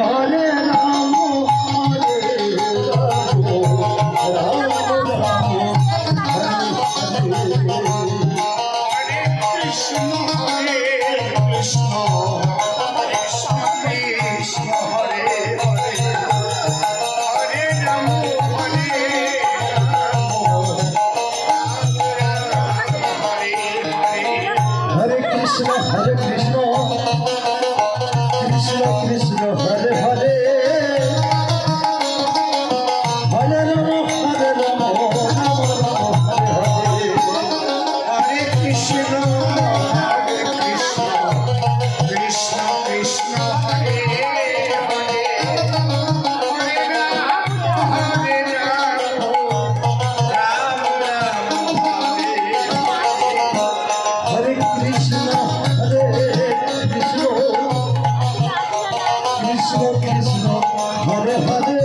Hare Ram Hare Ram Ram Ram Hare Hare Krishna Hare Krishna Krishna Krishna Hare Hare Hare Ram Hare Ram Hare Hare Hare Krishna Krishna Krishna Hare Hare Hare Ram Ram Ram Hare Hare Hare Krishna Krishna Krishna Hare Hare Hare Ram Ram Ram Hare Hare Krishna Krishna Krishna Hare Hare